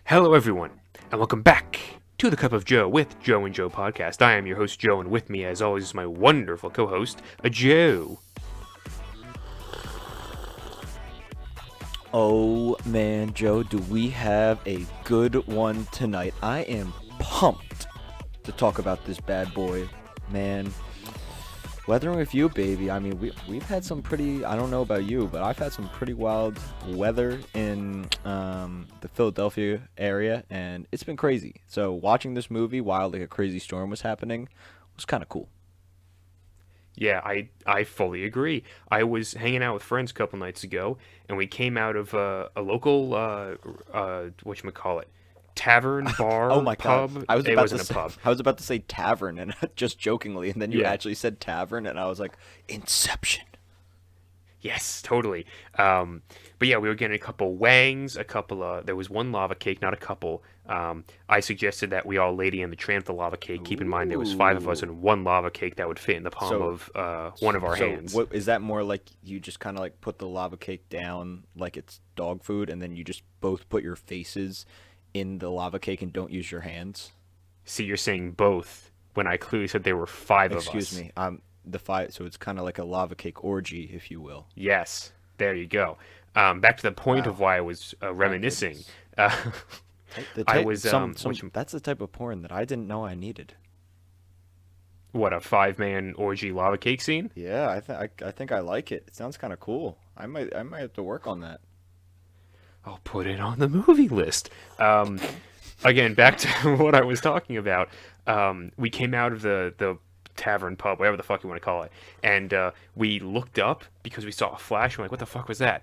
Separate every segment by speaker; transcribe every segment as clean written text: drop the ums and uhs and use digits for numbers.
Speaker 1: Hello, everyone, and welcome back to the Cup of Joe with Joe and Joe podcast. I am your host, Joe, and with me, as always, is my wonderful co-host, Joe.
Speaker 2: Oh man, Joe, do we have a good one tonight? I am pumped to talk about this bad boy, man. Weathering with you, baby. I mean, we've had some pretty, I don't know about you, but I've had some pretty wild weather in the Philadelphia area, and it's been crazy. So watching this movie while like a crazy storm was happening was kind of cool.
Speaker 1: Yeah, I fully agree. I was hanging out with friends a couple nights ago, and we came out of a local, whatchamacallit, tavern,
Speaker 2: Oh
Speaker 1: bar,
Speaker 2: my God.
Speaker 1: pub.
Speaker 2: I was
Speaker 1: It
Speaker 2: about to
Speaker 1: wasn't a
Speaker 2: say
Speaker 1: pub.
Speaker 2: I was about to say tavern and just jokingly, and then you
Speaker 1: Yeah.
Speaker 2: actually said tavern, and I was like, Inception.
Speaker 1: Yes, totally. But yeah, we were getting a couple wangs, there was one lava cake, not a couple. I suggested that we all lady in the tray of the lava cake. Keep in mind there was five of us
Speaker 2: Ooh.
Speaker 1: and one lava cake that would fit in the palm
Speaker 2: So
Speaker 1: of one of our
Speaker 2: so
Speaker 1: hands.
Speaker 2: what is that more like you just kind of like put the lava cake down like it's dog food, and then you just both put your faces in the lava cake and don't use your hands?
Speaker 1: See, you're saying both when I clearly said there were five of
Speaker 2: Excuse
Speaker 1: us.
Speaker 2: me. The five, so it's kind of like a lava cake orgy, if you will.
Speaker 1: Yes, there you go. Back to the point of
Speaker 2: Wow.
Speaker 1: why I was
Speaker 2: My
Speaker 1: reminiscing.
Speaker 2: goodness.
Speaker 1: Uh,
Speaker 2: The
Speaker 1: I
Speaker 2: type
Speaker 1: was
Speaker 2: some that's the type of porn that I didn't know I needed.
Speaker 1: what, a five-man orgy lava cake scene?
Speaker 2: Yeah, I think I like it. It sounds kind of cool. I might have to work on that.
Speaker 1: I'll put it on the movie list. Um, Again, back to what I was talking about. We came out of the tavern, pub, whatever the fuck you want to call it, and we looked up because we saw a flash. We're like, what the fuck was that?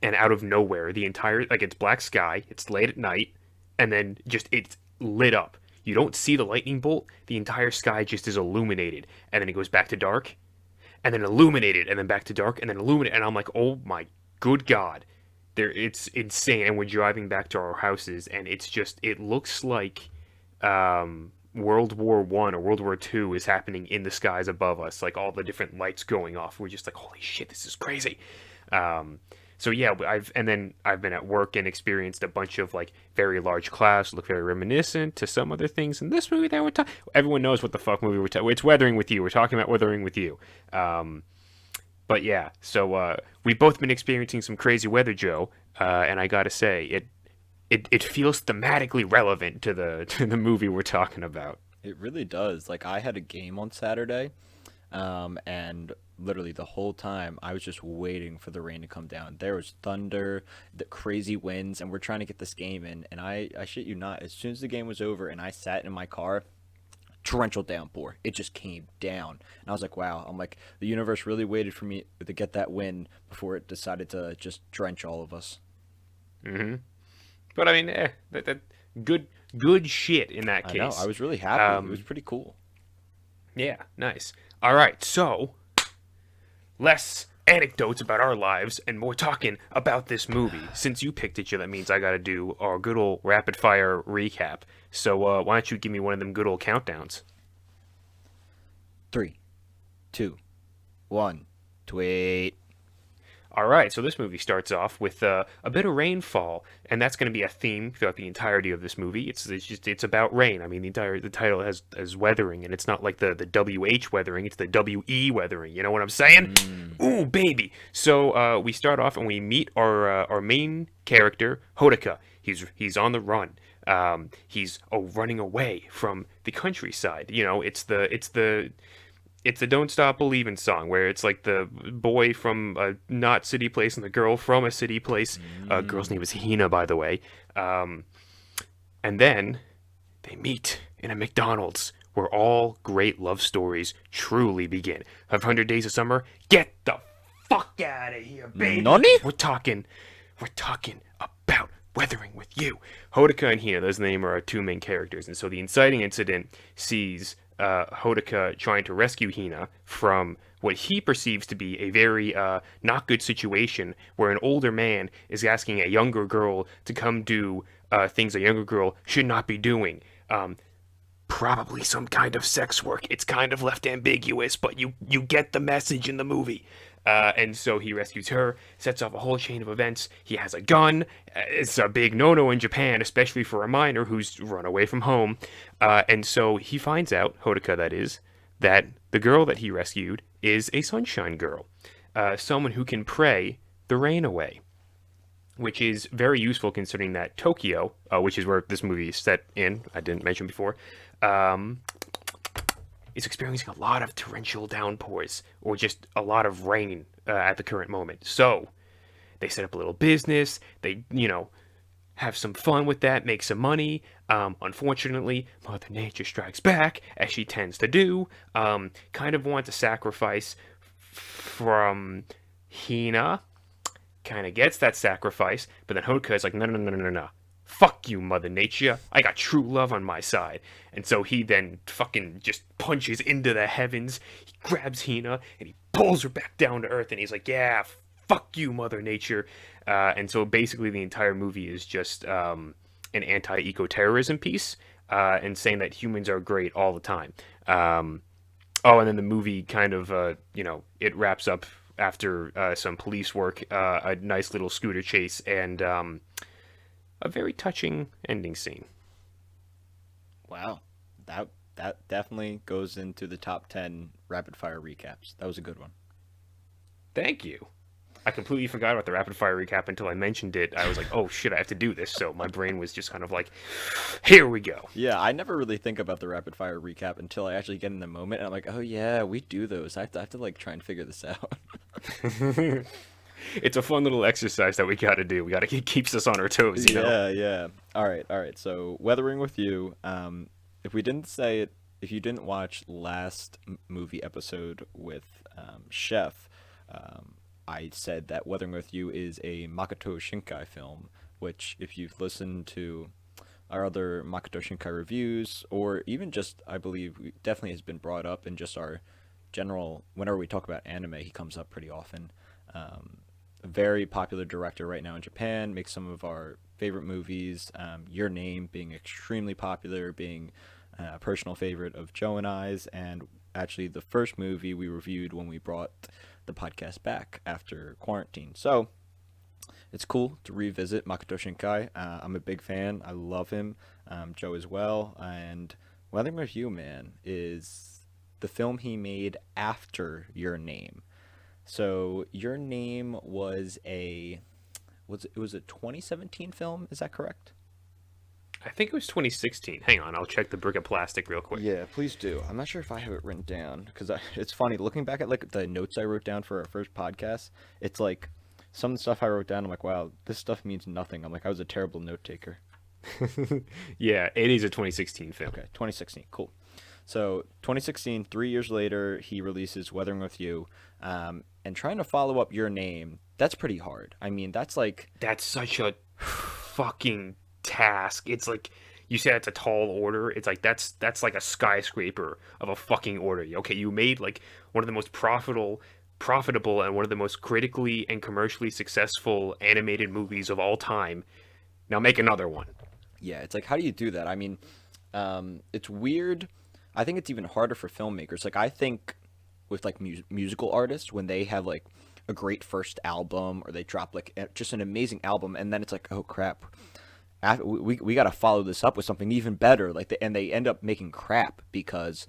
Speaker 1: And out of nowhere, the entire, like, it's black sky, it's late at night, and then just it's lit up. You don't see the lightning bolt. The entire sky just is illuminated, and then it goes back to dark, and then illuminated, and then back to dark, and then illuminated. And I'm like, oh my good god, it's insane. And we're driving back to our houses, and it looks like World War I or World War II is happening in the skies above us, like all the different lights going off. We're just like, holy shit, this is crazy. Um, so yeah, I've been at work and experienced a bunch of like very large clouds, look very reminiscent to some other things in this movie that we're talking. Everyone knows what the fuck movie we're talking. It's Weathering with You. We're talking about Weathering with You. But yeah, so we've both been experiencing some crazy weather, Joe, and I gotta say, it feels thematically relevant to the to the movie we're talking about.
Speaker 2: It really does. Like I had a game on Saturday, and literally the whole time I was just waiting for the rain to come down. There was thunder, the crazy winds, and we're trying to get this game in. And I shit you not, as soon as the game was over and I sat in my car, torrential downpour. It just came down. And I was like, wow. I'm like, the universe really waited for me to get that win before it decided to just drench all of us.
Speaker 1: hmm But I mean, that good shit in that
Speaker 2: I know. I
Speaker 1: case.
Speaker 2: was really happy. It was
Speaker 1: Um,
Speaker 2: pretty cool.
Speaker 1: yeah, nice. All right, so less anecdotes about our lives and more talking about this movie. Since you picked it, Joe, that means I got to do our good old rapid fire recap. So why don't you give me one of them good old countdowns?
Speaker 2: 3, 2, 1. Tweet.
Speaker 1: All right, so this movie starts off with a bit of rainfall, and that's going to be a theme throughout the entirety of this movie. It's about rain. I mean, the title has weathering, and it's not like the WH weathering; it's the WE weathering. You know what I'm saying?
Speaker 2: Mm.
Speaker 1: Ooh, baby. So we start off and we meet our main character, Hodaka. He's on the run. He's running away from the countryside. You know, it's the "Don't Stop Believin'" song, where it's like the boy from a not city place and the girl from a city place. Girl's name is Hina, by the way. Um, and then they meet in a McDonald's where all great love stories truly begin. 500 Days of Summer, get the fuck out of here, baby.
Speaker 2: Nani?
Speaker 1: We're talking about Weathering with You. Hodaka and Hina, those name are our two main characters. And so the inciting incident sees Hodaka trying to rescue Hina from what he perceives to be a very not good situation where an older man is asking a younger girl to come do things a younger girl should not be doing. Probably some kind of sex work. It's kind of left ambiguous, but you get the message in the movie. And so he rescues her, sets off a whole chain of events. He has a gun. It's a big no-no in Japan, especially for a minor who's run away from home. And so he finds out, Hodaka that is, that the girl that he rescued is a sunshine girl, someone who can pray the rain away, which is very useful considering that Tokyo, which is where this movie is set in, I didn't mention before, um, is experiencing a lot of torrential downpours or just a lot of rain at the current moment. So they set up a little business. They, have some fun with that, make some money. Unfortunately, Mother Nature strikes back, as she tends to do. Kind of wants a sacrifice from Hina. Kind of gets that sacrifice, but then Hoka is like, no, no, no, no, no, no. Fuck you, Mother Nature. I got true love on my side. And so he then fucking just punches into the heavens. He grabs Hina and he pulls her back down to earth. And he's like, yeah, fuck you, Mother Nature. And so basically the entire movie is just an anti-eco-terrorism piece and saying that humans are great all the time. And then the movie kind of, it wraps up after some police work, a nice little scooter chase, and a very touching ending scene.
Speaker 2: Wow, that definitely goes into the top 10 rapid fire recaps. That was a good one.
Speaker 1: Thank you. I completely forgot about the rapid fire recap until I mentioned it. I was like, oh shit, I have to do this. So my brain was just kind of like, here we go.
Speaker 2: Yeah, I never really think about the rapid fire recap until I actually get in the moment, and I'm like, oh yeah, we do those. I have to like try and figure this out.
Speaker 1: It's a fun little exercise that we got to do. We got to keeps us on our toes, you know.
Speaker 2: Yeah, yeah. All right, all right. So, Weathering with You. If we didn't say it, if you didn't watch last movie episode with Chef, I said that Weathering with You is a Makoto Shinkai film. Which, if you've listened to our other Makoto Shinkai reviews, or even just, I believe, definitely has been brought up in just our general. Whenever we talk about anime, he comes up pretty often. A very popular director right now in Japan, makes some of our favorite movies. Your Name being extremely popular, being a personal favorite of Joe and I's, and actually the first movie we reviewed when we brought the podcast back after quarantine. So it's cool to revisit Makoto Shinkai. I'm a big fan. I love him. Joe as well. And Weathering with You, man, is the film he made after Your Name. So Your Name was a 2017 film, is that correct?
Speaker 1: I think it was 2016. Hang on, I'll check the brick of plastic real quick.
Speaker 2: Yeah, please do. I'm not sure if I have it written down because it's funny looking back at like the notes I wrote down for our first podcast. It's like some of the stuff I wrote down. I'm like, wow, this stuff means nothing. I'm like, I was a terrible note taker.
Speaker 1: Yeah, it is a 2016 film.
Speaker 2: Okay, 2016, cool. So 2016, 3 years later, he releases Weathering with You, and trying to follow up Your Name. That's pretty hard. I mean, that's
Speaker 1: such a fucking task. It's like you said, it's a tall order. It's like that's like a skyscraper of a fucking order. Okay, you made like one of the most profitable and one of the most critically and commercially successful animated movies of all time. Now make another one.
Speaker 2: Yeah, it's like, how do you do that? I mean, it's weird. I think it's even harder for filmmakers. Like, I think with like musical artists, when they have like a great first album or they drop like just an amazing album, and then it's like, oh crap, we got to follow this up with something even better. Like, and they end up making crap because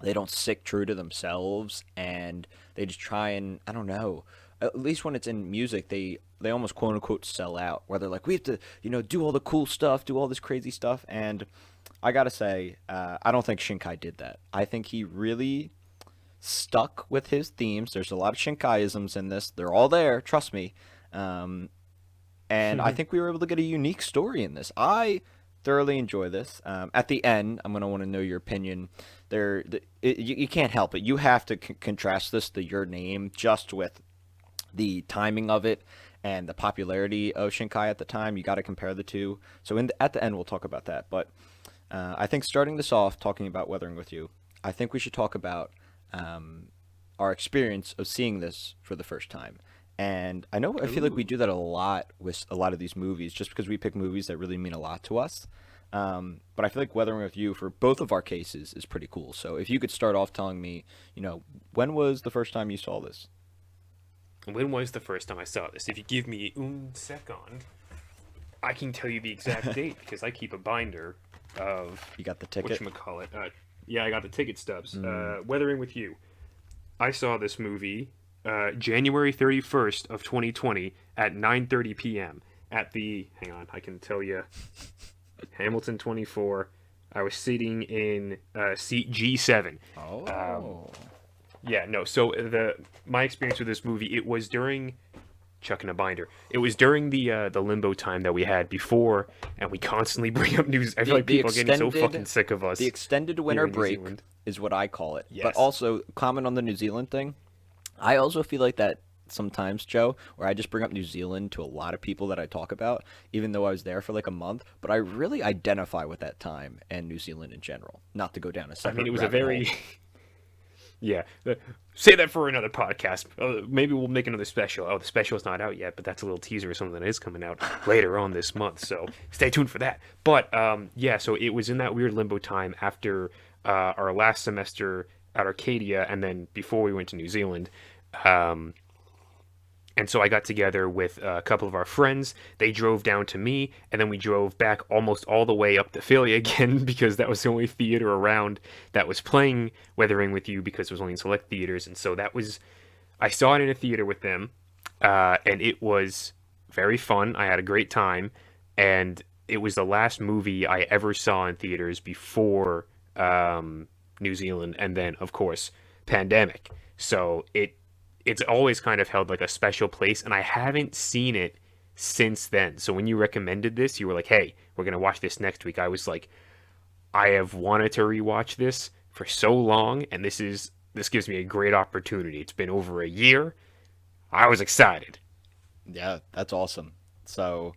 Speaker 2: they don't stick true to themselves, and they just try and, I don't know. At least when it's in music, they almost quote unquote sell out, where they're like, we have to, do all the cool stuff, do all this crazy stuff. And I gotta say, I don't think Shinkai did that. I think he really stuck with his themes. There's a lot of Shinkai-isms in this. They're all there, trust me. And I think we were able to get a unique story in this. I thoroughly enjoy this. At the end, I'm going to want to know your opinion. You can't help it. You have to contrast this to Your Name just with the timing of it and the popularity of Shinkai at the time. You got to compare the two. So at the end, we'll talk about that. But I think starting this off, talking about Weathering with You, I think we should talk about our experience of seeing this for the first time. And I feel like we do that a lot with a lot of these movies, just because we pick movies that really mean a lot to us. But I feel like Weathering with You, for both of our cases, is pretty cool. So if you could start off telling me, when was the first time you saw this?
Speaker 1: When was the first time I saw this? If you give me un second, I can tell you the exact date because I keep a binder of
Speaker 2: You got the ticket?
Speaker 1: whatchamacallit. Yeah, I got the ticket stubs.
Speaker 2: Mm.
Speaker 1: Weathering with You. I saw this movie January 31st of 2020 at 9:30 p.m. at the, hang on, I can tell you, Hamilton 24. I was sitting in seat G7. Um,
Speaker 2: Oh.
Speaker 1: yeah, no. So the my experience with this movie, it was during chucking a binder. It was during the limbo time that we had before, and we constantly bring up news. I feel
Speaker 2: The
Speaker 1: like
Speaker 2: the
Speaker 1: people are getting so
Speaker 2: extended
Speaker 1: fucking sick of
Speaker 2: the
Speaker 1: us
Speaker 2: extended
Speaker 1: here
Speaker 2: winter
Speaker 1: in New
Speaker 2: break
Speaker 1: Zealand.
Speaker 2: is what I call it. But
Speaker 1: Yes.
Speaker 2: also comment on the New Zealand thing. I also feel like that sometimes, Joe, where I just bring up New Zealand to a lot of people that I talk about, even though I was there for like a month, but I really identify with that time and New Zealand in general. Not to go down a
Speaker 1: I mean,
Speaker 2: separate
Speaker 1: it was a
Speaker 2: rabbit hole.
Speaker 1: very yeah. Say that for another podcast. Maybe we'll make another special. Oh, the special's not out yet, but that's a little teaser of something that is coming out later on this month. So stay tuned for that. But yeah, so it was in that weird limbo time after our last semester at Arcadia, and then before we went to New Zealand. Um, and so I got together with a couple of our friends. They drove down to me, and then we drove back almost all the way up to Philly again because that was the only theater around that was playing Weathering with You because it was only in select theaters. And so that was, I saw it in a theater with them, and it was very fun. I had a great time, and it was the last movie I ever saw in theaters before New Zealand, and then of course pandemic. So it's always kind of held like a special place, and I haven't seen it since then. So when you recommended this, you were like, "Hey, we're gonna watch this next week." I was like, I have wanted to rewatch this for so long, and this gives me a great opportunity. It's been over a year. I was excited.
Speaker 2: Yeah, that's awesome. So,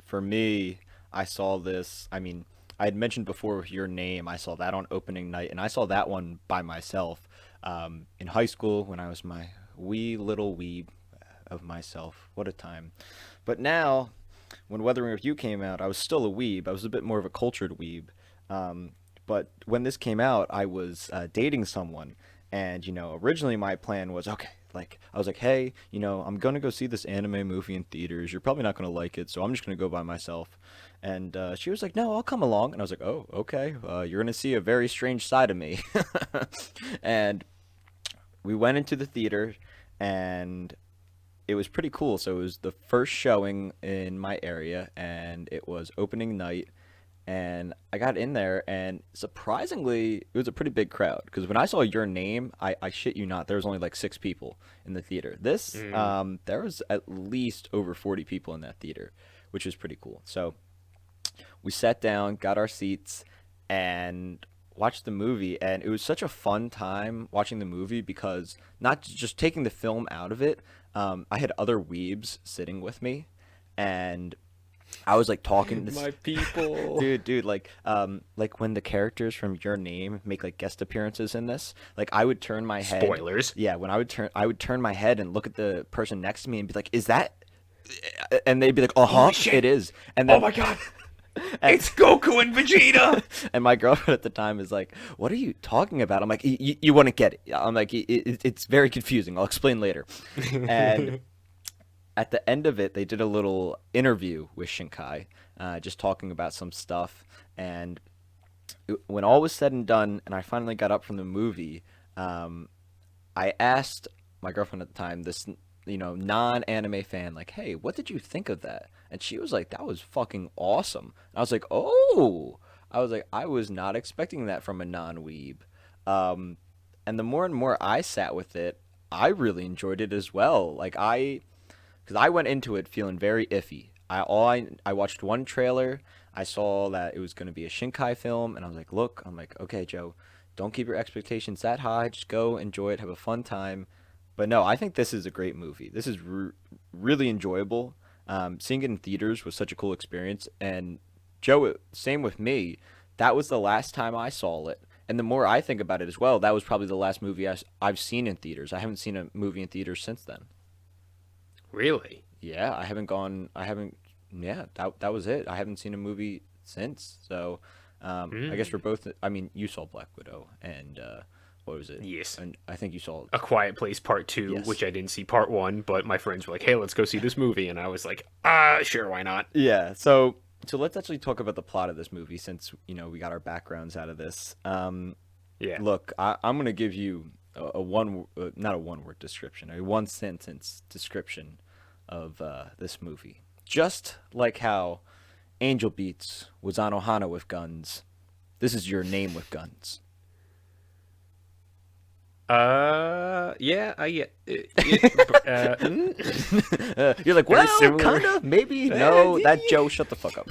Speaker 2: for me, I saw this. I mean, I had mentioned before with Your Name, I saw that on opening night, and I saw that one by myself in high school when I was my wee little weeb of myself. What a time. But now, when Weathering with You came out, I was still a weeb. I was a bit more of a cultured weeb. Um, but when this came out, I was dating someone, and originally my plan was okay. Like I was like, hey, I'm gonna go see this anime movie in theaters. You're probably not gonna like it, so I'm just gonna go by myself. And she was like, no, I'll come along. And I was like, oh, okay. You're gonna see a very strange side of me. And we went into the theater, and it was pretty cool. So it was the first showing in my area, and it was opening night. And I got in there, and surprisingly, it was a pretty big crowd. Because when I saw Your Name, I shit you not, there was only like 6 people in the theater. This,
Speaker 1: Mm.
Speaker 2: there was at least over 40 people in that theater, which was pretty cool. So we sat down, got our seats, and watched the movie. And it was such a fun time watching the movie because not just taking the film out of it, I had other weebs sitting with me, and I was like talking this
Speaker 1: My people.
Speaker 2: dude, like when the characters from Your Name make like guest appearances in this, like I would turn my head.
Speaker 1: Spoilers.
Speaker 2: Yeah, when I would turn my head and look at the person next to me and be like, "Is that?" And they'd be like, "Uh
Speaker 1: Holy
Speaker 2: huh,
Speaker 1: shit.
Speaker 2: it is." And
Speaker 1: Oh
Speaker 2: then
Speaker 1: my god.
Speaker 2: and,
Speaker 1: It's Goku and Vegeta.
Speaker 2: and my girlfriend at the time is like, "What are you talking about?" I'm like, You wouldn't get it." I'm like, It's very confusing. I'll explain later." And at the end of it, they did a little interview with Shinkai, just talking about some stuff. And when all was said and done, and I finally got up from the movie, um, I asked my girlfriend at the time, this non-anime fan, like, "Hey, what did you think of that?" And she was like, "That was fucking awesome." And I was like, "Oh," I was like, "I was not expecting that from a non-weeb." Um, and the more and more I sat with it, I really enjoyed it as well. Because I went into it feeling very iffy. I watched one trailer. I saw that it was going to be a Shinkai film, and I was like, "Look," I'm like, "Okay, Joe, don't keep your expectations that high. Just go enjoy it, have a fun time." But no, I think this is a great movie. This is really enjoyable. Seeing it in theaters was such a cool experience. And Joe, same with me. That was the last time I saw it. And the more I think about it as well, that was probably the last movie I've seen in theaters. I haven't seen a movie in theaters since then.
Speaker 1: Really?
Speaker 2: Yeah, I haven't gone. I haven't. Yeah, that was it. I haven't seen a movie since. So, I guess we're
Speaker 1: Mm.
Speaker 2: both. I mean, you saw Black Widow, and what was it?
Speaker 1: Yes.
Speaker 2: And I think you saw.
Speaker 1: A Quiet Place Part 2,
Speaker 2: Yes.
Speaker 1: which I didn't see Part 1, but my friends were like, hey, let's go see this movie. And I was like, sure, why not?
Speaker 2: Yeah. So let's actually talk about the plot of this movie since we got our backgrounds out of this.
Speaker 1: Yeah.
Speaker 2: Look, I'm gonna give you a one not a one word description, a one sentence description of this movie. Just like how Angel Beats was on Ohana with guns, this is your name with guns.
Speaker 1: Yeah, I get
Speaker 2: You're like,
Speaker 1: very
Speaker 2: well,
Speaker 1: similar.
Speaker 2: kind of, maybe. No, that Joe, shut the fuck up.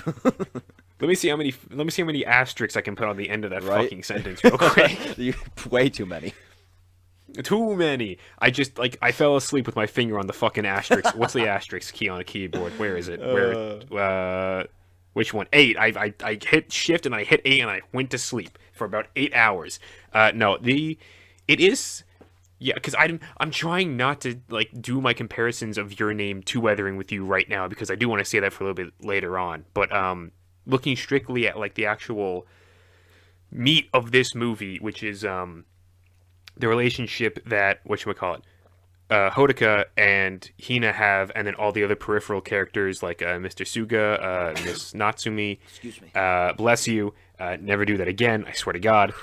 Speaker 1: Let me see how many asterisks I can put on the end of that
Speaker 2: Right?
Speaker 1: fucking sentence real quick.
Speaker 2: Way too many.
Speaker 1: Too many. I just I fell asleep with my finger on the fucking asterisk. What's the asterisk key on a keyboard? Where is it? Which one? 8. I hit shift and I hit 8 and I went to sleep for about 8 hours. No, it is. Yeah, because I'm trying not to do my comparisons of Your Name to Weathering with You right now because I do want to say that for a little bit later on. But looking strictly at the actual meat of this movie, which is the relationship that whatchamacallit, Hodaka and Hina have, and then all the other peripheral characters like Mr. Suga, Miss Natsumi.
Speaker 2: Excuse me.
Speaker 1: Bless you. Never do that again. I swear to God.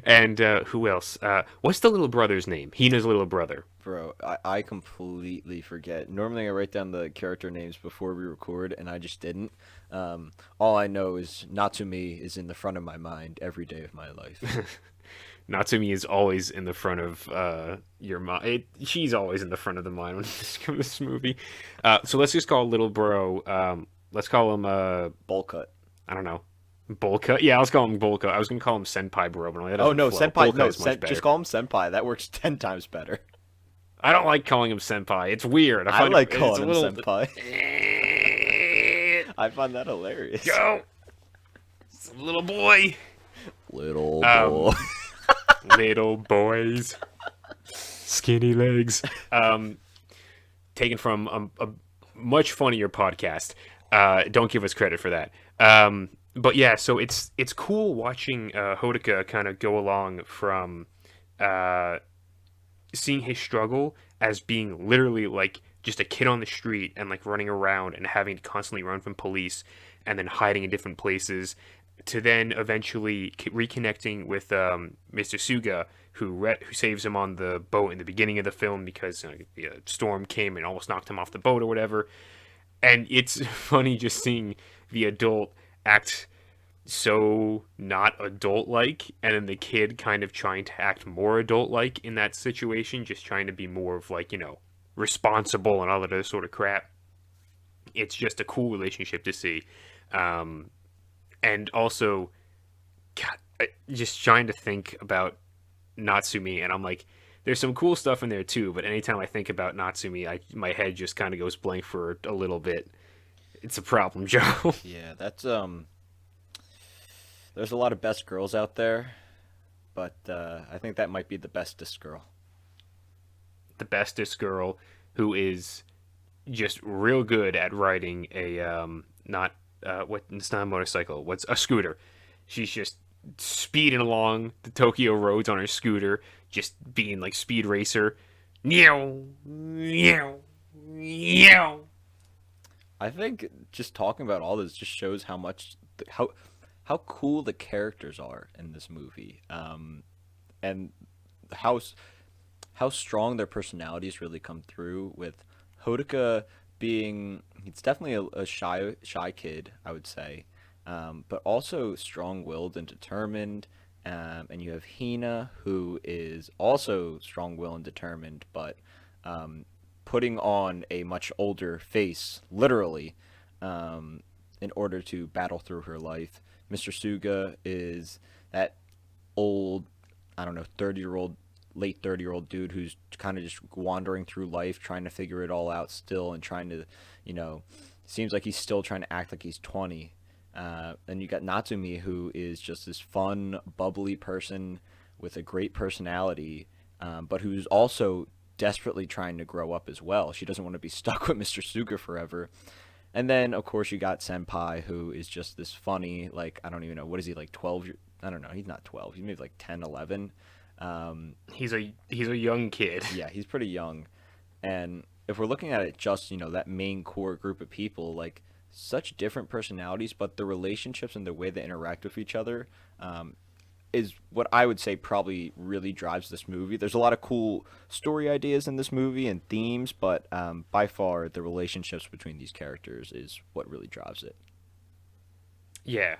Speaker 1: And who else? What's the little brother's name? Hina's little brother.
Speaker 2: Bro, I completely forget. Normally I write down the character names before we record, and I just didn't. All I know is Natsumi is in the front of my mind every day of my life.
Speaker 1: Natsumi is always in the front of your mind. She's always in the front of the mind when it comes to this movie. So let's just call little bro. Let's call him
Speaker 2: Bowl cut.
Speaker 1: I don't know. Bolka? Yeah, let's call him Bolka. I was gonna call him Senpai Bro, but that
Speaker 2: Oh
Speaker 1: doesn't
Speaker 2: no,
Speaker 1: flow.
Speaker 2: senpai.
Speaker 1: Bolka
Speaker 2: No,
Speaker 1: is much better.
Speaker 2: just call him senpai. That works 10 times better.
Speaker 1: I don't like calling him Senpai. It's weird.
Speaker 2: I
Speaker 1: find
Speaker 2: like
Speaker 1: it's
Speaker 2: calling
Speaker 1: a
Speaker 2: him
Speaker 1: little...
Speaker 2: senpai. I find that hilarious.
Speaker 1: Go, it's a little boy.
Speaker 2: Little
Speaker 1: Um,
Speaker 2: boy.
Speaker 1: Little boys, skinny legs. Taken from a much funnier podcast. Don't give us credit for that. But yeah, so it's cool watching Hodaka kind of go along from seeing his struggle as being literally just a kid on the street and running around and having to constantly run from police and then hiding in different places to then eventually reconnecting with Mr. Suga who saves him on the boat in the beginning of the film because the storm came and almost knocked him off the boat or whatever. And it's funny just seeing the adult act so not adult-like, and then the kid kind of trying to act more adult-like in that situation, just trying to be more of responsible and all that other sort of crap. It's just a cool relationship to see. And also, God, just trying to think about Natsumi, and I'm like, there's some cool stuff in there too, but anytime I think about Natsumi, my head just kind of goes blank for a little bit. It's a problem, Joe.
Speaker 2: Yeah, that's there's a lot of best girls out there, but I think that might be the bestest girl.
Speaker 1: The bestest girl who is just real good at riding a not it's not a motorcycle, what's a scooter. She's just speeding along the Tokyo roads on her scooter, just being like speed racer. Meow, meow, meow.
Speaker 2: I think just talking about all this just shows how much how cool the characters are in this movie, and how how strong their personalities really come through. With Hodaka being, he's definitely a shy kid, I would say, but also strong-willed and determined. And you have Hina, who is also strong-willed and determined, but putting on a much older face, literally, in order to battle through her life. Mr. Suga is that old, I don't know, 30-year-old, late 30-year-old dude who's kind of just wandering through life, trying to figure it all out still, and trying to, seems like he's still trying to act like he's 20. And you got Natsumi, who is just this fun, bubbly person with a great personality, but who's also desperately trying to grow up as well. She doesn't want to be stuck with Mr. Suga forever. And then, of course, you got Senpai, who is just this funny, I don't even know, what is he, 12, I don't know, he's not 12. He's maybe like 10, 11.
Speaker 1: He's a young kid.
Speaker 2: Yeah, he's pretty young. And if we're looking at it just, that main core group of people, like such different personalities, but the relationships and the way they interact with each other is what I would say probably really drives this movie. There's a lot of cool story ideas in this movie and themes, but by far the relationships between these characters is what really drives it.
Speaker 1: Yeah,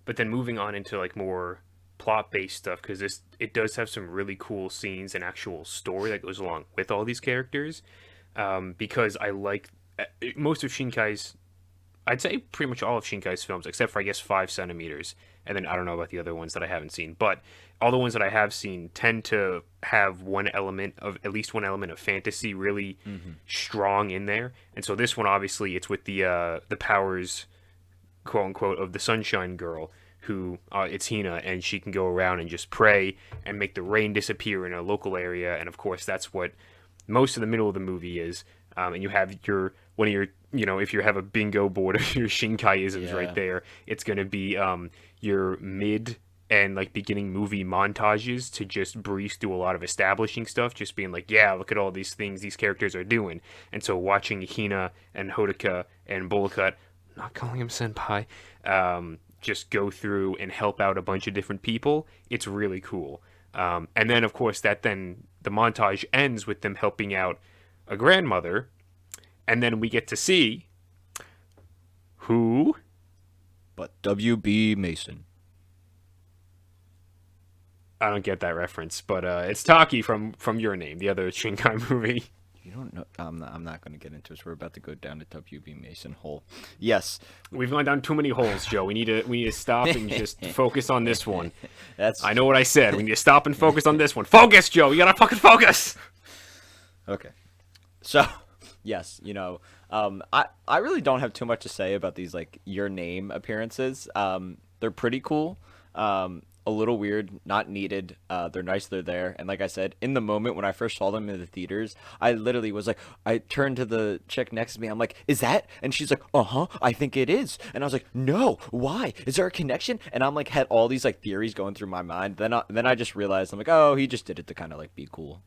Speaker 1: but then moving on into like more plot based stuff, because this it does have some really cool scenes and actual story that goes along with all these characters. Because I like most of Shinkai's, I'd say pretty much all of Shinkai's films, except for I guess 5 centimeters, and then I don't know about the other ones that I haven't seen, but all the ones that I have seen tend to have at least one element of fantasy really strong in there. And so this one, obviously, it's with the powers, quote unquote, of the Sunshine Girl, who it's Hina, and she can go around and just pray and make the rain disappear in a local area. And of course, that's what most of the middle of the movie is. And you have one of your, if you have a bingo board of your Shinkai-isms right
Speaker 2: Yeah.
Speaker 1: there, it's going to be your mid and like beginning movie montages to just breeze through a lot of establishing stuff, just being like, yeah, look at all these things these characters are doing. And so watching Hina and Hodaka and Bullcut, not calling him senpai, just go through and help out a bunch of different people, it's really cool. And then, of course, then the montage ends with them helping out a grandmother, and then we get to see who.
Speaker 2: But W.B. Mason.
Speaker 1: I don't get that reference, but it's Taki from Your Name, the other Shinkai movie.
Speaker 2: You don't know. I'm not going to get into this. We're about to go down the W.B. Mason hole. Yes.
Speaker 1: We've gone down too many holes, Joe. We need to stop and just focus on this one.
Speaker 2: That's
Speaker 1: I know what I said. We need to stop and focus on this one. Focus, Joe. You gotta fucking focus.
Speaker 2: okay. So, yes, I really don't have too much to say about these like Your Name appearances. They're pretty cool. A little weird, not needed. They're nice, they're there. And like I said, in the moment when I first saw them in the theaters, I literally was like, I turned to the chick next to me. I'm like, is that? And she's like, uh-huh, I think it is. And I was like, no, why? Is there a connection? And I'm like, had all these like theories going through my mind. Then I just realized, I'm like, oh, he just did it to kind of like be cool.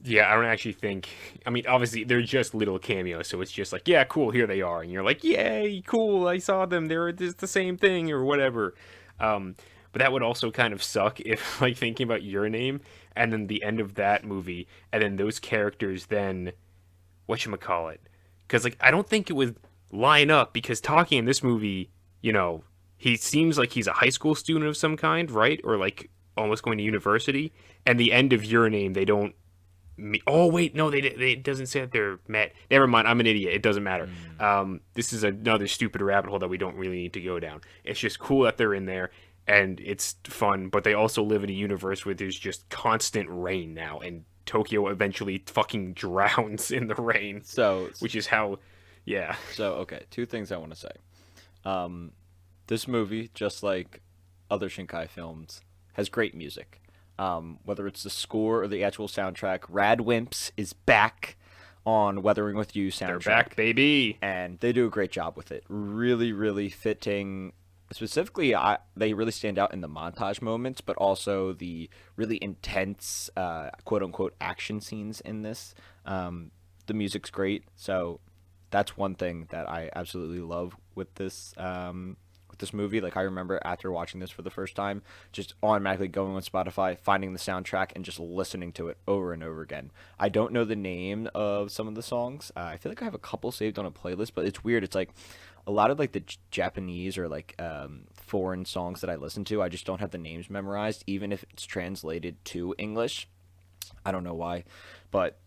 Speaker 1: Yeah, I don't actually think. I mean, obviously they're just little cameos, so it's just like, yeah, cool, here they are, and you're like, yay, cool, I saw them. They're the same thing or whatever. But that would also kind of suck if, like, thinking about Your Name and then the end of that movie, and then those characters then, whatchamacallit? Because, like, I don't think it would line up, because talking in this movie, he seems like he's a high school student of some kind, right? Or, like, almost going to university. And the end of Your Name, they don't. Oh wait, no, it doesn't say that they're met. Never mind, I'm an idiot. It doesn't matter. This is another stupid rabbit hole that we don't really need to go down. It's just cool that they're in there, and it's fun. But they also live in a universe where there's just constant rain now, and Tokyo eventually fucking drowns in the rain.
Speaker 2: So,
Speaker 1: Which is how, yeah.
Speaker 2: okay, two things I want to say. This movie, just like other Shinkai films, has great music. Whether it's the score or the actual soundtrack, Rad Wimps is back on Weathering with You soundtrack.
Speaker 1: They're back, baby.
Speaker 2: And they do a great job with it. Really, really fitting. Specifically, they really stand out in the montage moments, but also the really intense, quote-unquote, action scenes in this. The music's great, so that's one thing that I absolutely love with this movie. Like, I remember after watching this for the first time, just automatically going on Spotify, finding the soundtrack, and just listening to it over and over again. I don't know the name of some of the songs. I feel like I have a couple saved on a playlist, but it's weird. It's like a lot of like the Japanese or like foreign songs that I listen to, I just don't have the names memorized, even if it's translated to English. I don't know why, but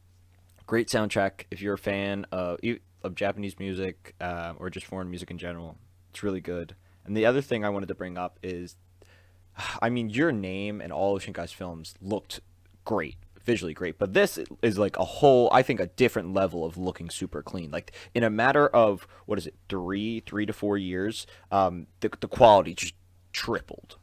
Speaker 2: great soundtrack. If you're a fan of Japanese music or just foreign music in general, it's really good. And the other thing I wanted to bring up is, I mean, Your Name and all of Shinkai's films looked great, visually great, but this is like a whole, I think, a different level of looking super clean. Like, in a matter of, what is it, 3 to 4 years, the quality just tripled.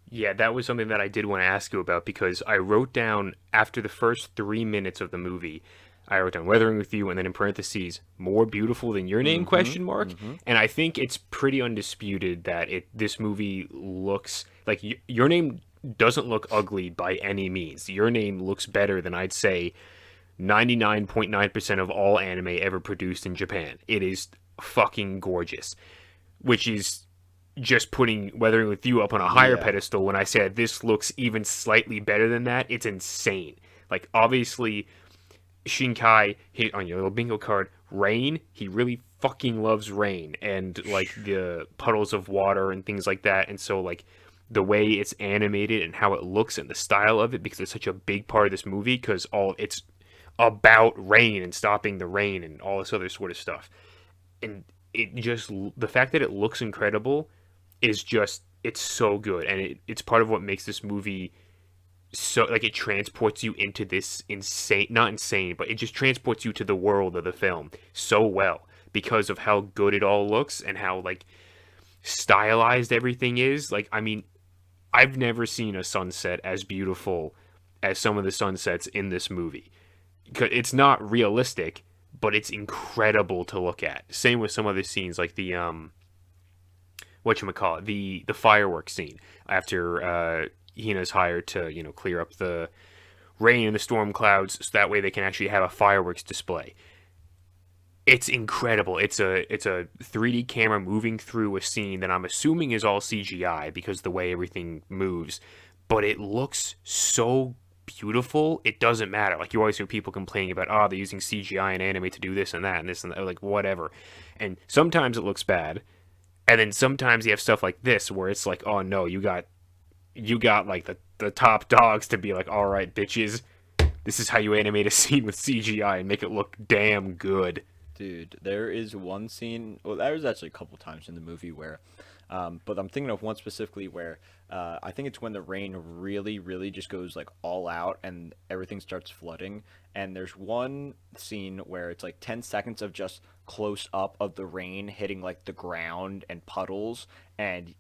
Speaker 1: Yeah, that was something that I did want to ask you about, because I wrote down after the first 3 minutes of the movie, I wrote down Weathering with You, and then in parentheses, more beautiful than your name, question mark. And I think it's pretty undisputed that this movie looks like your name doesn't look ugly by any means. Your name looks better than I'd say 99.9% of all anime ever produced in Japan. It is fucking gorgeous, which is just putting Weathering with You up on a higher
Speaker 2: Yeah.
Speaker 1: pedestal. When I said this looks even slightly better than that, it's insane. Like, obviously, Shinkai, on your little bingo card, rain, he really fucking loves rain and, like, the puddles of water and things like that. And so, like, the way it's animated and how it looks and the style of it, because it's such a big part of this movie, because it's about rain and stopping the rain and all this other sort of stuff. And it just, the fact that it looks incredible is just, it's so good. And it's part of what makes this movie so, like, it transports you into this insane, not insane, but it just transports you to the world of the film so well because of how good it all looks and how, like, stylized everything is. Like, I mean, I've never seen a sunset as beautiful as some of the sunsets in this movie. It's not realistic, but it's incredible to look at. Same with some other scenes, like the whatchamacallit, the fireworks scene after Hina's hired to, clear up the rain and the storm clouds so that way they can actually have a fireworks display. It's incredible. It's a 3D camera moving through a scene that I'm assuming is all CGI because the way everything moves, but it looks so beautiful. It doesn't matter. Like, you always hear people complaining about, they're using CGI and anime to do this and that and this and that, like, whatever. And sometimes it looks bad, and then sometimes you have stuff like this where it's like, oh no, you got like the top dogs to be like, all right, bitches, this is how you animate a scene with CGI and make it look damn good.
Speaker 2: Dude, there is one scene. Well, there was actually a couple times in the movie where, but I'm thinking of one specifically where I think it's when the rain really, really just goes like all out and everything starts flooding. And there's one scene where it's like 10 seconds of just close up of the rain hitting like the ground and puddles, and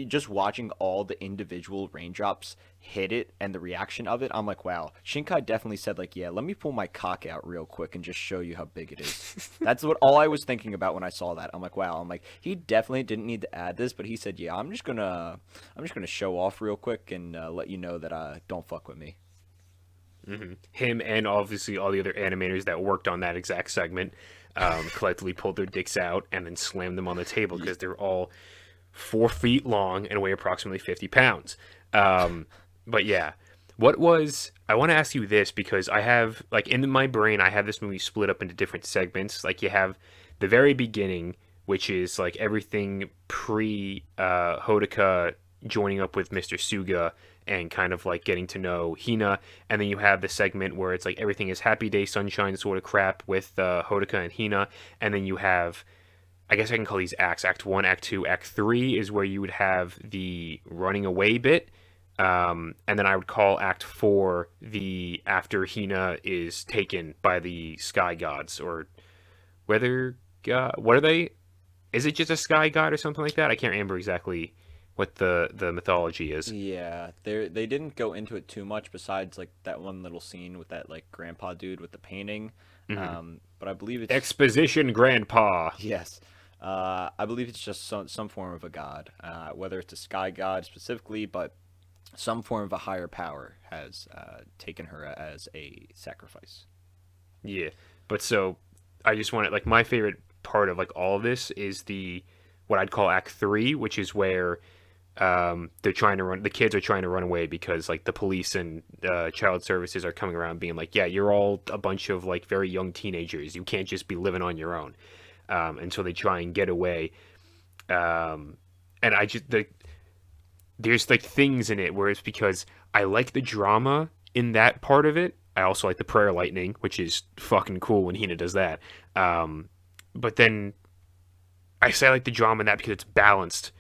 Speaker 2: just watching all the individual raindrops hit it and the reaction of it. I'm like, wow, Shinkai definitely said like, yeah, let me pull my cock out real quick and just show you how big it is. That's what all I was thinking about when I saw that. I'm like, wow. I'm like, he definitely didn't need to add this, but he said, yeah, I'm just gonna show off real quick and let you know that don't fuck with me.
Speaker 1: Him and obviously all the other animators that worked on that exact segment collectively pulled their dicks out and then slammed them on the table because they're all 4 feet long and weigh approximately 50 pounds. But yeah, I want to ask you this because I have, like, in my brain, I have this movie split up into different segments. Like, you have the very beginning, which is like everything pre Hodaka joining up with Mr. Suga and kind of like getting to know Hina, and then you have the segment where it's like everything is happy day sunshine sort of crap with Hodaka and Hina, and then you have, I guess I can call these acts, Act 1, Act 2, Act 3 is where you would have the running away bit, and then I would call Act 4 the after Hina is taken by the sky gods, or weather god, what are they? Is it just a sky god or something like that? I can't remember exactly what the mythology is.
Speaker 2: Yeah, they didn't go into it too much besides like that one little scene with that like grandpa dude with the painting. But I believe it's
Speaker 1: Exposition grandpa.
Speaker 2: yes. I believe it's just some form of a god, whether it's a sky god specifically, but some form of a higher power has taken her as a sacrifice.
Speaker 1: Yeah. But so I just want to, like, my favorite part of like all of this is what I'd call Act 3, which is where they're trying to the kids are trying to run away because like the police and child services are coming around being like, yeah, you're all a bunch of like very young teenagers, you can't just be living on your own, and so they try and get away, and there's like things in it where it's because I like the drama in that part of it. I also like the prayer lightning, which is fucking cool when Hina does that, but then I say I like the drama in that because it's balanced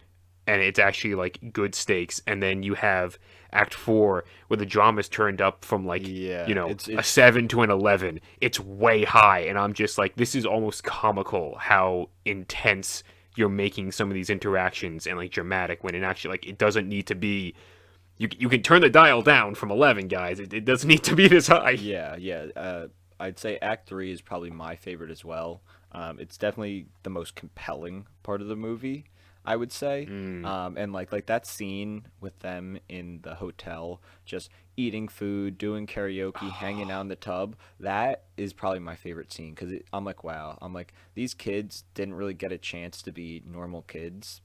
Speaker 1: and it's actually like good stakes. And then you have Act 4 where the drama's turned up from like,
Speaker 2: it's
Speaker 1: a 7 to an 11. It's way high, and I'm just like, this is almost comical how intense you're making some of these interactions and like dramatic, when it actually, like, it doesn't need to be. You can turn the dial down from 11, guys. It doesn't need to be this high.
Speaker 2: Yeah, yeah. I'd say Act 3 is probably my favorite as well. It's definitely the most compelling part of the movie, I would say.
Speaker 1: Mm.
Speaker 2: And like that scene with them in the hotel, just eating food, doing karaoke, hanging out in the tub. That is probably my favorite scene because I'm like, wow. I'm like, these kids didn't really get a chance to be normal kids,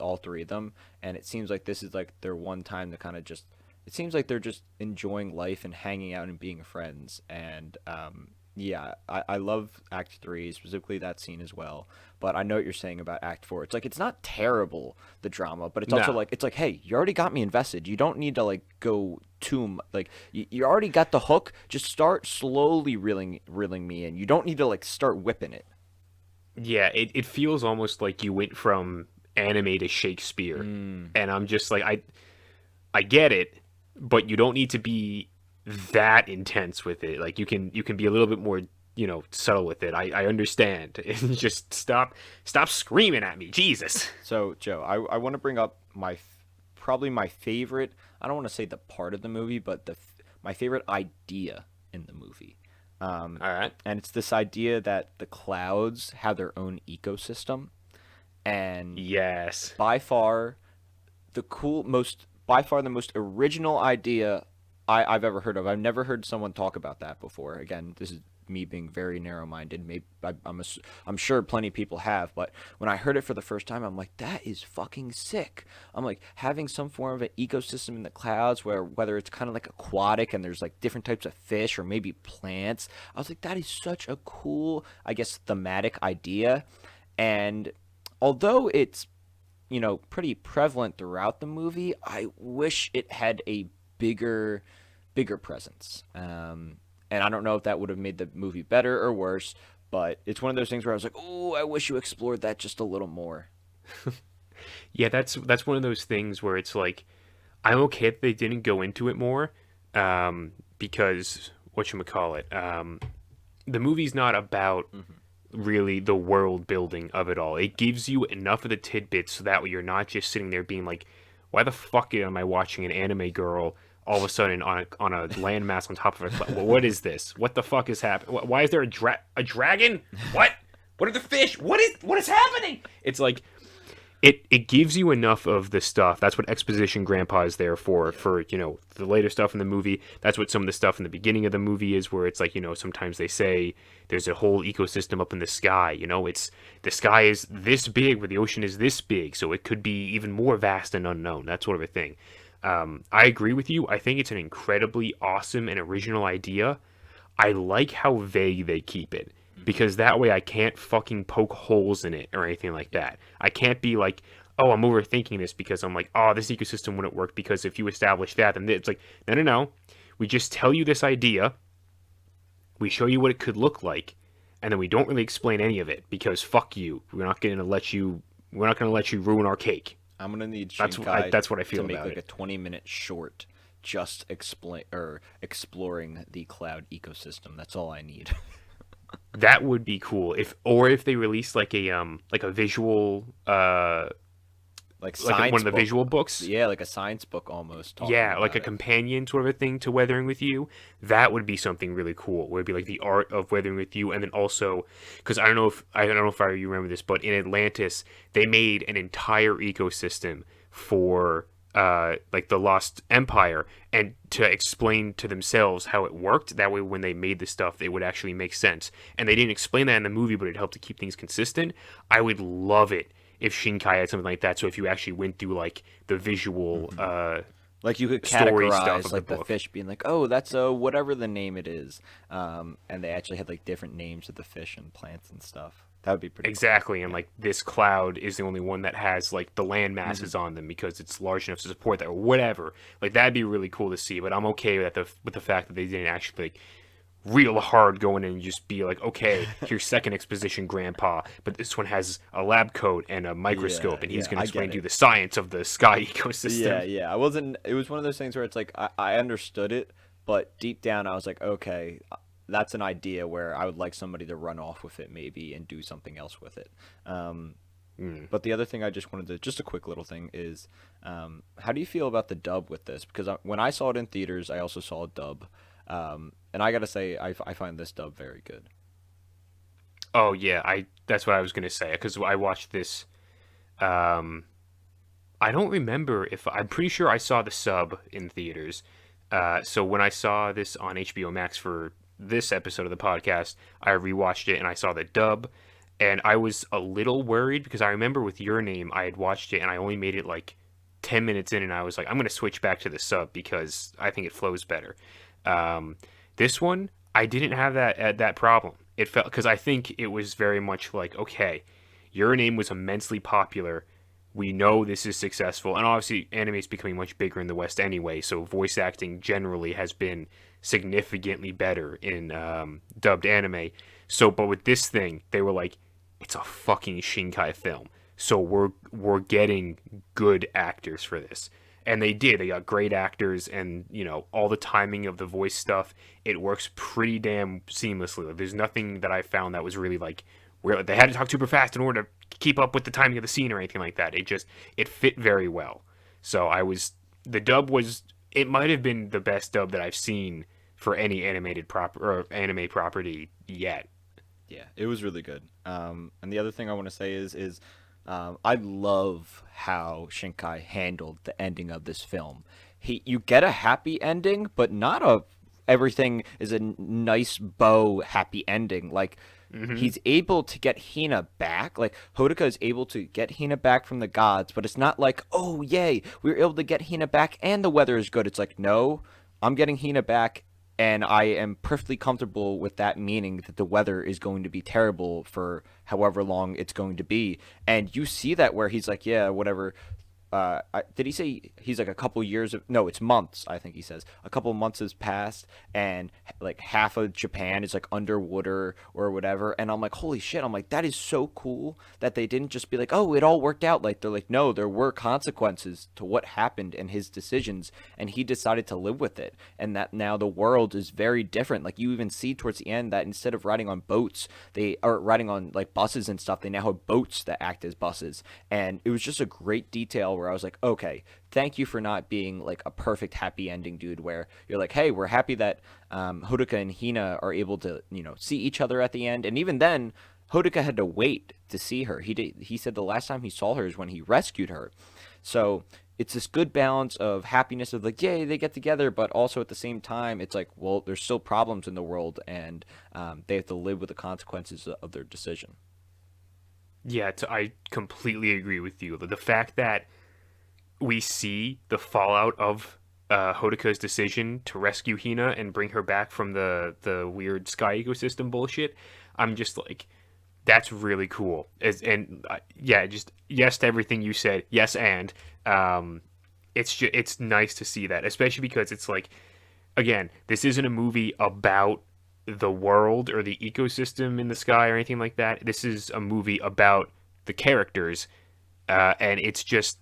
Speaker 2: all three of them, and it seems like this is like their one time to kind of just. It seems like they're just enjoying life and hanging out and being friends. And yeah, I love Act 3, specifically that scene as well. But I know what you're saying about Act 4. It's like it's not terrible, the drama, but it's also
Speaker 1: No.
Speaker 2: like it's like, hey, you already got me invested. You don't need to like go like you already got the hook. Just start slowly reeling me in. You don't need to like start whipping it.
Speaker 1: Yeah, it feels almost like you went from anime to Shakespeare,
Speaker 2: Mm.
Speaker 1: and I'm just like I get it, but you don't need to be that intense with it. Like you can be a little bit more, subtle with it. I understand. And just stop screaming at me. Jesus.
Speaker 2: So, Joe, I want to bring up probably my favorite. I don't want to say the part of the movie, but my favorite idea in the movie. Um,
Speaker 1: All right.
Speaker 2: and it's this idea that the clouds have their own ecosystem, and
Speaker 1: Yes.
Speaker 2: by far by far the most original idea I've ever heard of. I've never heard someone talk about that before. Again, this is me being very narrow-minded. Maybe I'm sure plenty of people have, but when I heard it for the first time, I'm like, that is fucking sick. I'm like having some form of an ecosystem in the clouds where whether it's kind of like aquatic and there's like different types of fish or maybe plants. I was like, that is such a cool, I guess, thematic idea. And although it's pretty prevalent throughout the movie, I wish it had a bigger presence. And I don't know if that would have made the movie better or worse, but it's one of those things where I was like, oh, I wish you explored that just a little more.
Speaker 1: Yeah, that's one of those things where it's like I'm okay if they didn't go into it more, because whatchamacallit, the movie's not about really the world building of it all. It gives you enough of the tidbits so that way you're not just sitting there being like, why the fuck am I watching an anime girl all of a sudden on a landmass on top of a what is this? What the fuck is happening? Why is there a dragon? What are the fish? What is happening? It's like it gives you enough of the stuff. That's what exposition grandpa is there for the later stuff in the movie. That's what some of the stuff in the beginning of the movie is, where it's like, sometimes they say there's a whole ecosystem up in the sky. It's the sky is this big where the ocean is this big, so it could be even more vast and unknown, that sort of a thing. I agree with you. I think it's an incredibly awesome and original idea. I like how vague they keep it, because that way I can't fucking poke holes in it or anything like that. I can't be like, oh, I'm overthinking this because I'm like, oh, this ecosystem wouldn't work because if you establish that, then it's like, no. We just tell you this idea, we show you what it could look like, and then we don't really explain any of it because fuck you. We're not gonna let you ruin our cake.
Speaker 2: I'm gonna need
Speaker 1: That's what I feel
Speaker 2: to make
Speaker 1: about
Speaker 2: like
Speaker 1: it.
Speaker 2: a 20-minute short just exploring the cloud ecosystem. That's all I need.
Speaker 1: That would be cool if they released like a visual
Speaker 2: Like
Speaker 1: like one
Speaker 2: science
Speaker 1: of the
Speaker 2: book.
Speaker 1: visual books.
Speaker 2: Yeah, like a science book almost talking
Speaker 1: Yeah, like
Speaker 2: about
Speaker 1: a
Speaker 2: it.
Speaker 1: companion sort of a thing to Weathering with You. That would be something really cool. Where it'd be like the art of Weathering with You, and then also because I don't know if I remember this, but in Atlantis they made an entire ecosystem for like the Lost Empire, and to explain to themselves how it worked. That way, when they made the stuff, it would actually make sense. And they didn't explain that in the movie, but it helped to keep things consistent. I would love it if Shinkai had something like that. So if you actually went through like the visual
Speaker 2: Like you could
Speaker 1: story stuff
Speaker 2: categorize
Speaker 1: of
Speaker 2: like
Speaker 1: the
Speaker 2: the
Speaker 1: book.
Speaker 2: fish being like, oh, that's a whatever the name it is, and they actually had like different names of the fish and plants and stuff. That would be pretty cool.
Speaker 1: Exactly, and like this cloud is the only one that has like the land masses on them because it's large enough to support that or whatever. Like that'd be really cool to see. But I'm okay with the fact that they didn't actually like real hard going in and just be like, okay, here's second exposition, Grandpa, but this one has a lab coat and a
Speaker 2: Yeah,
Speaker 1: microscope, and he's
Speaker 2: yeah,
Speaker 1: going to
Speaker 2: I
Speaker 1: explain
Speaker 2: get
Speaker 1: to you
Speaker 2: it.
Speaker 1: the science of the sky ecosystem.
Speaker 2: Yeah, yeah. I wasn't. It was one of those things where it's like I understood it, but deep down I was like, okay, that's an idea where I would like somebody to run off with it maybe and do something else with it. Um,
Speaker 1: Mm.
Speaker 2: but the other thing I just wanted to, just a quick little thing is, how do you feel about the dub with this? Because when I saw it in theaters, I also saw a dub. And I gotta say, I find this dub very good.
Speaker 1: Oh yeah, I that's what I was gonna say because I watched this. Um, I don't remember if I'm pretty sure I saw the sub in theaters. So when I saw this on HBO Max for this episode of the podcast, I rewatched it and I saw the dub, and I was a little worried because I remember with Your Name I had watched it and I only made it like 10 minutes in and I was like I'm gonna switch back to the sub because I think it flows better. Um, this one I didn't have that problem. It felt because I think it was very much like okay, Your Name was immensely popular. We know this is successful, and obviously anime is becoming much bigger in the West anyway. So voice acting generally has been significantly better in dubbed anime. So, but with this thing, they were like, it's a fucking Shinkai film, so we're getting good actors for this, and they did. They got great actors, and all the timing of the voice stuff, it works pretty damn seamlessly. Like, there's nothing that I found that was really like where they had to talk super fast in order to keep up with the timing of the scene or anything like that. It fit very well. So the dub was it might have been the best dub that I've seen for any animated or anime property yet.
Speaker 2: Yeah, it was really good. And the other thing I want to say is I love how Shinkai handled the ending of this film. You get a happy ending, but not a everything is a nice bow happy ending. Like
Speaker 1: Mm-hmm.
Speaker 2: he's able to get Hina back. Like Hodoka is able to get Hina back from the gods, but it's not like, oh yay, we were able to get Hina back and the weather is good. It's like, no, I'm getting Hina back and I am perfectly comfortable with that, meaning that the weather is going to be terrible for however long it's going to be. And you see that where he's like, yeah, whatever. Did he say he's like a couple years of no, it's months. I think he says a couple months has passed, and like half of Japan is like underwater or whatever. And I'm like, holy shit! I'm like, that is so cool that they didn't just be like, oh, it all worked out. Like they're like, no, there were consequences to what happened and his decisions, and he decided to live with it. And that now the world is very different. Like you even see towards the end that instead of riding on boats, they are riding on like buses and stuff. They now have boats that act as buses, and it was just a great detail where I was like, okay, thank you for not being like a perfect happy ending, dude. Where you're like, hey, we're happy that Hodoka and Hina are able to, see each other at the end, and even then, Hodoka had to wait to see her. He said the last time he saw her is when he rescued her. So it's this good balance of happiness of like, yay, they get together, but also at the same time, it's like, well, there's still problems in the world, and they have to live with the consequences of their decision.
Speaker 1: Yeah, I completely agree with you. The fact that we see the fallout of Hodoka's decision to rescue Hina and bring her back from the weird sky ecosystem bullshit, I'm just like, that's really cool. Yeah, just yes to everything you said. Yes, and it's nice to see that, especially because it's like, again, this isn't a movie about the world or the ecosystem in the sky or anything like that. This is a movie about the characters, and it's just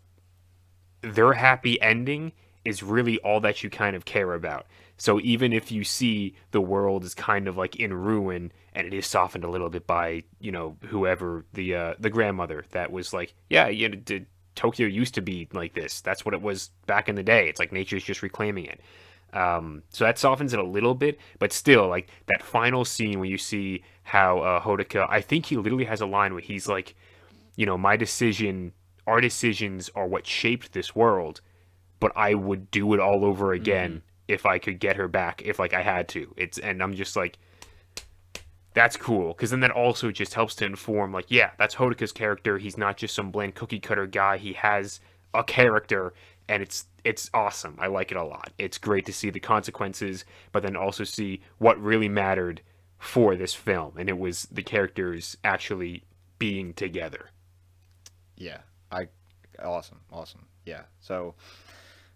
Speaker 1: their happy ending is really all that you kind of care about. So even if you see the world is kind of like in ruin and it is softened a little bit by whoever the grandmother that was like Tokyo used to be like this. That's what it was back in the day. It's like nature's just reclaiming it. So that softens it a little bit, but still, like that final scene where you see how Hodoka, I think he literally has a line where he's like, my decision, our decisions are what shaped this world, but I would do it all over
Speaker 2: Mm-hmm.
Speaker 1: again if I could get her back, if like I had to. And I'm just like, that's cool, because then that also just helps to inform, like, yeah, that's Hodoka's character. He's not just some bland cookie cutter guy. He has a character, and it's awesome. I like it a lot. It's great to see the consequences, but then also see what really mattered for this film, and it was the characters actually being together.
Speaker 2: Yeah, I awesome, awesome. Yeah. So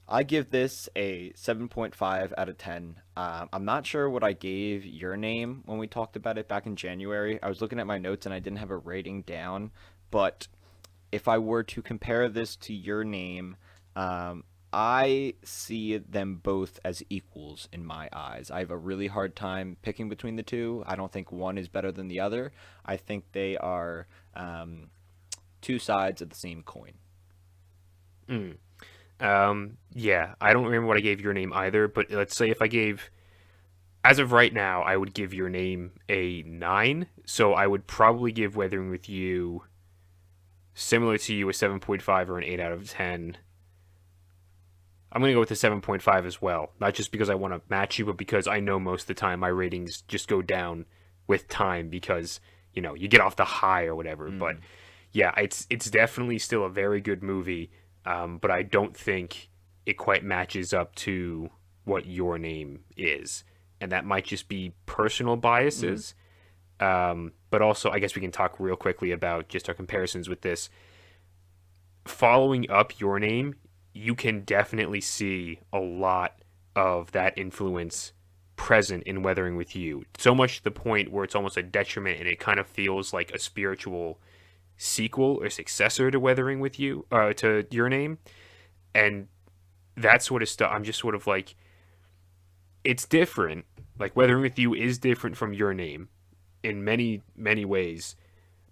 Speaker 2: I give this a 7.5 out of 10. I'm not sure what I gave Your Name when we talked about it back in January. I was looking at my notes and I didn't have a rating down, but if I were to compare this to Your Name, I see them both as equals in my eyes. I have a really hard time picking between the two. I don't think one is better than the other. I think they are two sides of the same coin.
Speaker 1: Mm. Yeah, I don't remember what I gave Your Name either, but let's say if I gave as of right now, I would give Your Name a 9. So I would probably give Weathering with You, similar to you, a 7.5 or an 8 out of 10. I'm going to go with a 7.5 as well. Not just because I want to match you, but because I know most of the time my ratings just go down with time because, you get off the high or whatever. But yeah, it's definitely still a very good movie, but I don't think it quite matches up to what Your Name is. And that might just be personal biases. But also, I guess we can talk real quickly about just our comparisons with this. Following up Your Name, you can definitely see a lot of that influence present in Weathering with You. So much to the point where it's almost a detriment and it kind of feels like a spiritual sequel or successor to Weathering with You, to Your Name. And that sort of stuff, I'm just sort of like, it's different. Like, Weathering with You is different from Your Name in many, many ways.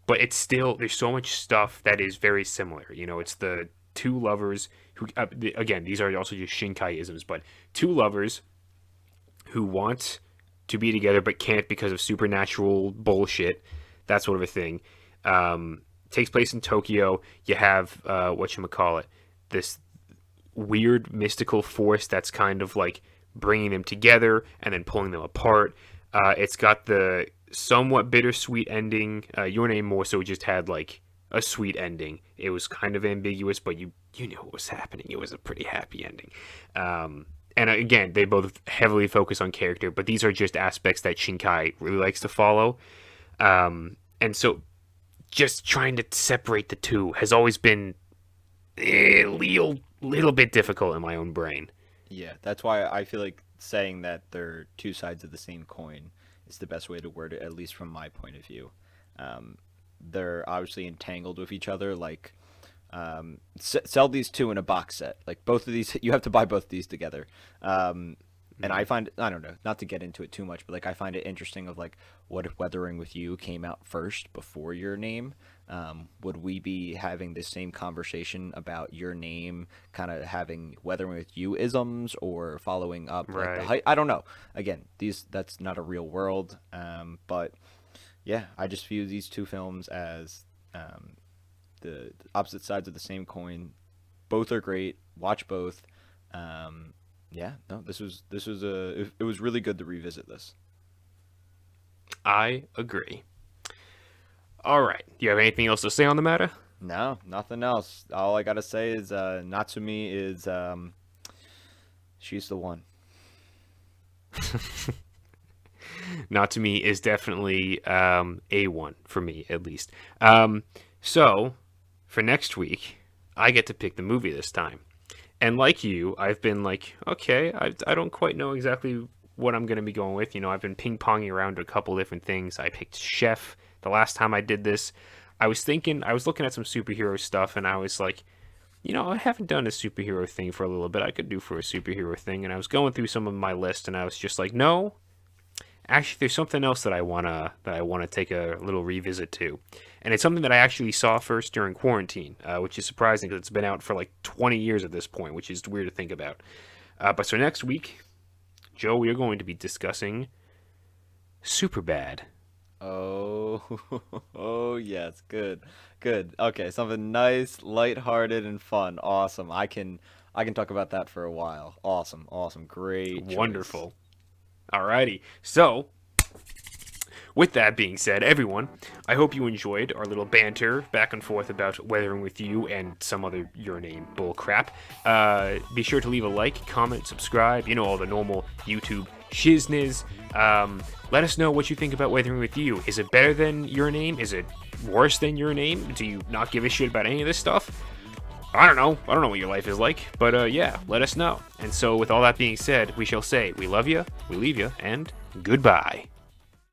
Speaker 1: But it's still, there's so much stuff that is very similar. It's the two lovers who, again, these are also just Shinkai-isms, but two lovers who want to be together but can't because of supernatural bullshit, that sort of a thing. Takes place in Tokyo. You have, whatchamacallit, this weird mystical force that's kind of like bringing them together and then pulling them apart. It's got the somewhat bittersweet ending. Your Name more so just had like a sweet ending. It was kind of ambiguous, but you knew what was happening. It was a pretty happy ending. And again, they both heavily focus on character, but these are just aspects that Shinkai really likes to follow. And so just trying to separate the two has always been a little bit difficult in my own brain.
Speaker 2: Yeah, that's why I feel like saying that they're two sides of the same coin is the best way to word it, at least from my point of view. They're obviously entangled with each other. Like, sell these two in a box set. Like, both of these, you have to buy both of these together. And I find, I don't know, not to get into it too much, but like I find it interesting of like, what if Weathering with You came out first before Your Name? Would we be having the same conversation about Your Name, kind of having Weathering with You isms or following up like the height? I don't know. Again, that's not a real world. But yeah, I just view these two films as the opposite sides of the same coin. Both are great. Watch both. Yeah, no, it was really good to revisit this.
Speaker 1: I agree. All right. Do you have anything else to say on the matter?
Speaker 2: No, nothing else. All I gotta say is Natsumi is she's the one.
Speaker 1: Natsumi is definitely A1 for me, at least. So, for next week, I get to pick the movie this time. And like you, I've been like, okay, I don't quite know exactly what I'm going to be going with. I've been ping-ponging around a couple different things. I picked Chef the last time I did this. I was looking at some superhero stuff, and I was like, I haven't done a superhero thing for a little bit. I could do for a superhero thing. And I was going through some of my list, and I was just like, no, actually, there's something else that I wanna take a little revisit to, and it's something that I actually saw first during quarantine, which is surprising because it's been out for like 20 years at this point, which is weird to think about. But so next week, Joe, we are going to be discussing Superbad.
Speaker 2: Oh, oh yes, good. Okay, something nice, lighthearted, and fun. Awesome. I can talk about that for a while. Awesome, great choice.
Speaker 1: Wonderful. Alrighty, so with that being said, everyone, I hope you enjoyed our little banter back and forth about Weathering with You and some other Your Name bullcrap. Be sure to leave a like, comment, subscribe, all the normal YouTube shizniz. Let us know what you think about Weathering with You. Is it better than Your Name? Is it worse than Your Name? Do you not give a shit about any of this stuff? I don't know what your life is like, but yeah, let us know. And so with all that being said, we shall say we love you, we leave you, and goodbye.